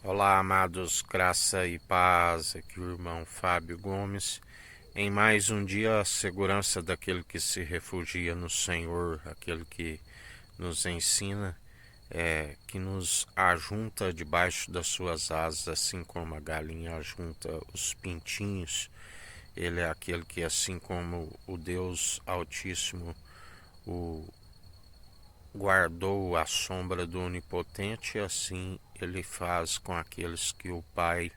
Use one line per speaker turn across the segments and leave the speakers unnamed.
Olá, amados, graça e paz. Aqui o irmão Fábio Gomes. Em mais um dia, a segurança daquele que se refugia no Senhor, aquele que nos ensina, que nos ajunta debaixo das suas asas, assim como a galinha ajunta os pintinhos. Ele é aquele que, assim como o Deus Altíssimo o guardou à sombra do Onipotente, assim ele faz com aqueles que o Pai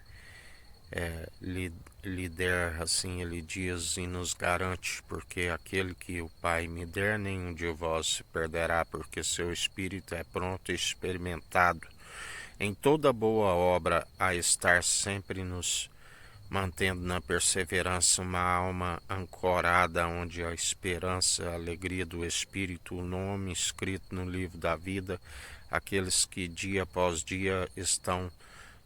lhe der, assim ele diz e nos garante, porque aquele que o Pai me der, nenhum de vós se perderá, porque seu espírito é pronto e experimentado em toda boa obra, a estar sempre nos mantendo na perseverança uma alma ancorada onde a esperança, a alegria do Espírito, o nome escrito no livro da vida, aqueles que dia após dia estão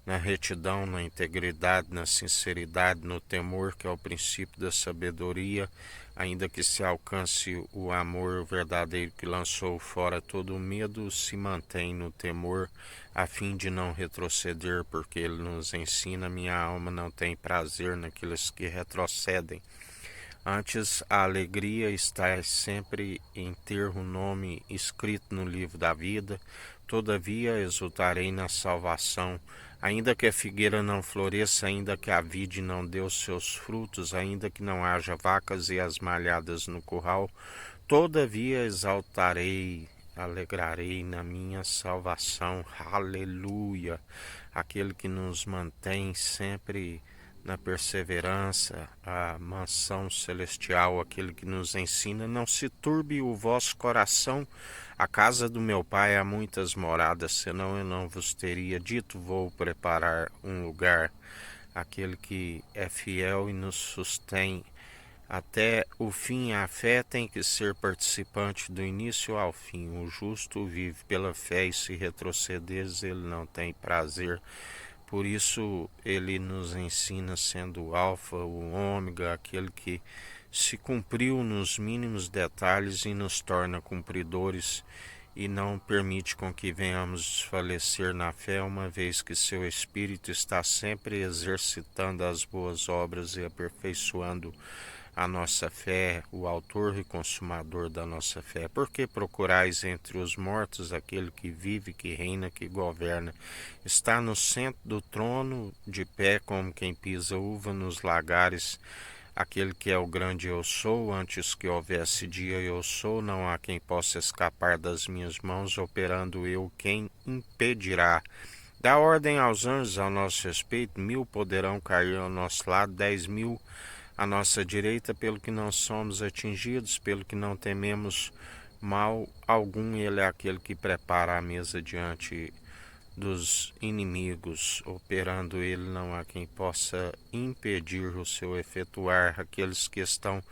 na retidão, na integridade, na sinceridade, no temor, que é o princípio da sabedoria, ainda que se alcance o amor verdadeiro que lançou fora todo o medo, se mantém no temor, a fim de não retroceder, porque ele nos ensina: minha alma não tem prazer naqueles que retrocedem. Antes, a alegria está sempre em ter o nome escrito no livro da vida. Todavia, exultarei na salvação. Ainda que a figueira não floresça, ainda que a vide não dê os seus frutos, ainda que não haja vacas e as malhadas no curral, todavia exaltarei, alegrarei na minha salvação. Aleluia! Aquele que nos mantém sempre na perseverança, a mansão celestial, aquele que nos ensina: não se turbe o vosso coração, a casa do meu pai há muitas moradas, senão eu não vos teria dito, vou preparar um lugar. Aquele que é fiel e nos sustém até o fim. A fé tem que ser participante do início ao fim. O justo vive pela fé, e se retrocederes, ele não tem prazer. Por isso ele nos ensina, sendo o alfa, o ômega, aquele que se cumpriu nos mínimos detalhes e nos torna cumpridores, e não permite com que venhamos desfalecer na fé, uma vez que seu Espírito está sempre exercitando as boas obras e aperfeiçoando a nossa fé, o autor e consumador da nossa fé. Porque procurais entre os mortos aquele que vive, que reina, que governa, está no centro do trono, de pé como quem pisa uva nos lagares, aquele que é o grande eu sou. Antes que houvesse dia eu sou, não há quem possa escapar das minhas mãos, operando eu, quem impedirá? Dá ordem aos anjos ao nosso respeito, 1000 poderão cair ao nosso lado, 10.000 à nossa direita, pelo que não somos atingidos, pelo que não tememos mal algum. Ele é aquele que prepara a mesa diante dos inimigos, operando ele, não há quem possa impedir o seu efetuar. Aqueles que estão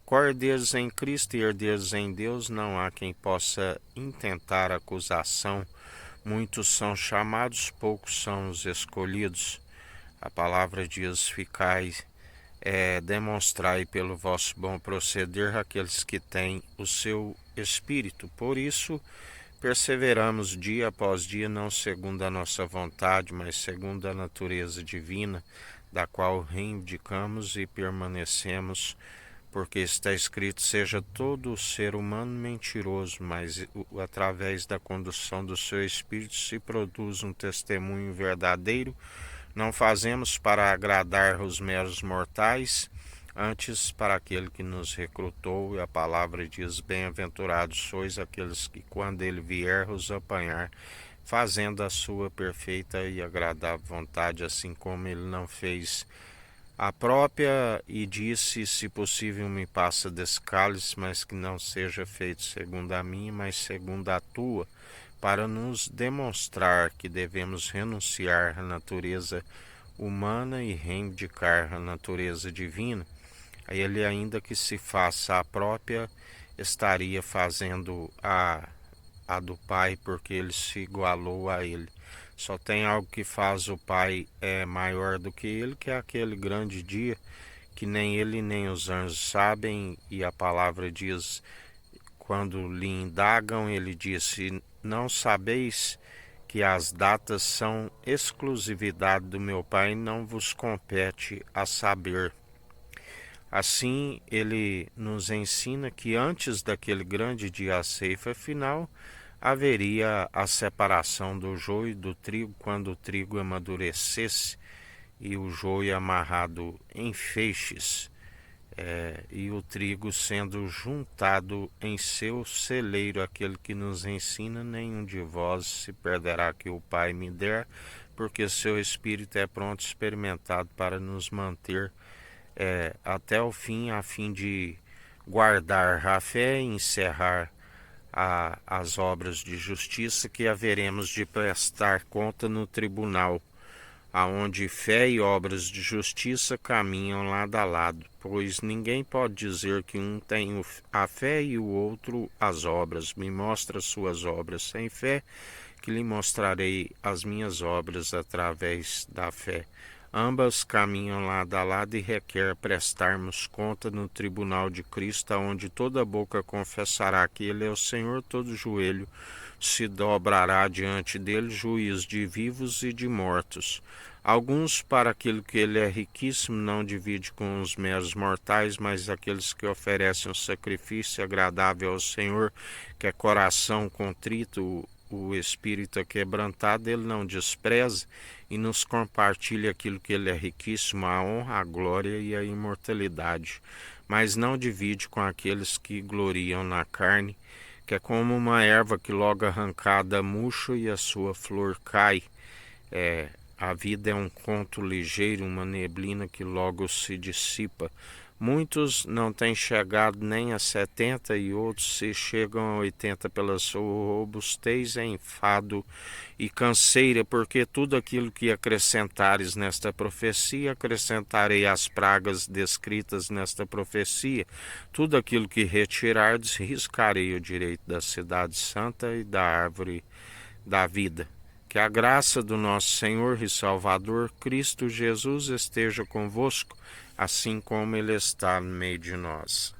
cordeiros em Cristo e herdeiros em Deus, não há quem possa intentar acusação. Muitos são chamados, poucos são os escolhidos. A palavra diz: ficai, demonstrai pelo vosso bom proceder aqueles que têm o seu Espírito. Por isso, perseveramos dia após dia, não segundo a nossa vontade, mas segundo a natureza divina, da qual reivindicamos e permanecemos, porque está escrito: seja todo o ser humano mentiroso, mas através da condução do seu Espírito se produz um testemunho verdadeiro. Não fazemos para agradar os meros mortais, antes para aquele que nos recrutou. E a palavra diz: bem-aventurados sois aqueles que, quando ele vier, os apanhar, fazendo a sua perfeita e agradável vontade, assim como ele não fez a própria, e disse: se possível me passa desse cálice, mas que não seja feito segundo a minha, mas segundo a tua, para nos demonstrar que devemos renunciar à natureza humana e reivindicar a natureza divina. Ele, ainda que se faça a própria, estaria fazendo a do Pai, porque ele se igualou a ele. Só tem algo que faz o Pai maior do que ele, que é aquele grande dia que nem ele nem os anjos sabem. E a palavra diz, quando lhe indagam, ele disse: não sabeis que as datas são exclusividade do meu Pai e não vos compete a saber. Assim, ele nos ensina que antes daquele grande dia, a ceifa final, haveria a separação do joio e do trigo, quando o trigo amadurecesse e o joio amarrado em feixes, e o trigo sendo juntado em seu celeiro. Aquele que nos ensina: nenhum de vós se perderá que o Pai me der, porque seu Espírito é pronto e experimentado para nos manter até o fim, a fim de guardar a fé e encerrar as obras de justiça que haveremos de prestar conta no tribunal, aonde fé e obras de justiça caminham lado a lado, pois ninguém pode dizer que um tem a fé e o outro as obras. Me mostra suas obras sem fé, que lhe mostrarei as minhas obras através da fé. Ambas caminham lado a lado e requer prestarmos conta no tribunal de Cristo, onde toda boca confessará que Ele é o Senhor, todo joelho se dobrará diante dele, juiz de vivos e de mortos. Alguns, para aquilo que ele é riquíssimo, não divide com os meros mortais, mas aqueles que oferecem um sacrifício agradável ao Senhor, que é coração contrito, o espírito quebrantado, ele não despreza e nos compartilha aquilo que ele é riquíssimo, a honra, a glória e a imortalidade. Mas não divide com aqueles que gloriam na carne, que é como uma erva que logo arrancada murcha e a sua flor cai. A vida é um conto ligeiro, uma neblina que logo se dissipa. Muitos não têm chegado nem a 70 e outros se chegam a 80 pela sua robustez, enfado e canseira, porque tudo aquilo que acrescentares nesta profecia, acrescentarei às pragas descritas nesta profecia. Tudo aquilo que retirardes, riscarei o direito da cidade santa e da árvore da vida. Que a graça do nosso Senhor e Salvador Cristo Jesus esteja convosco, assim como Ele está no meio de nós.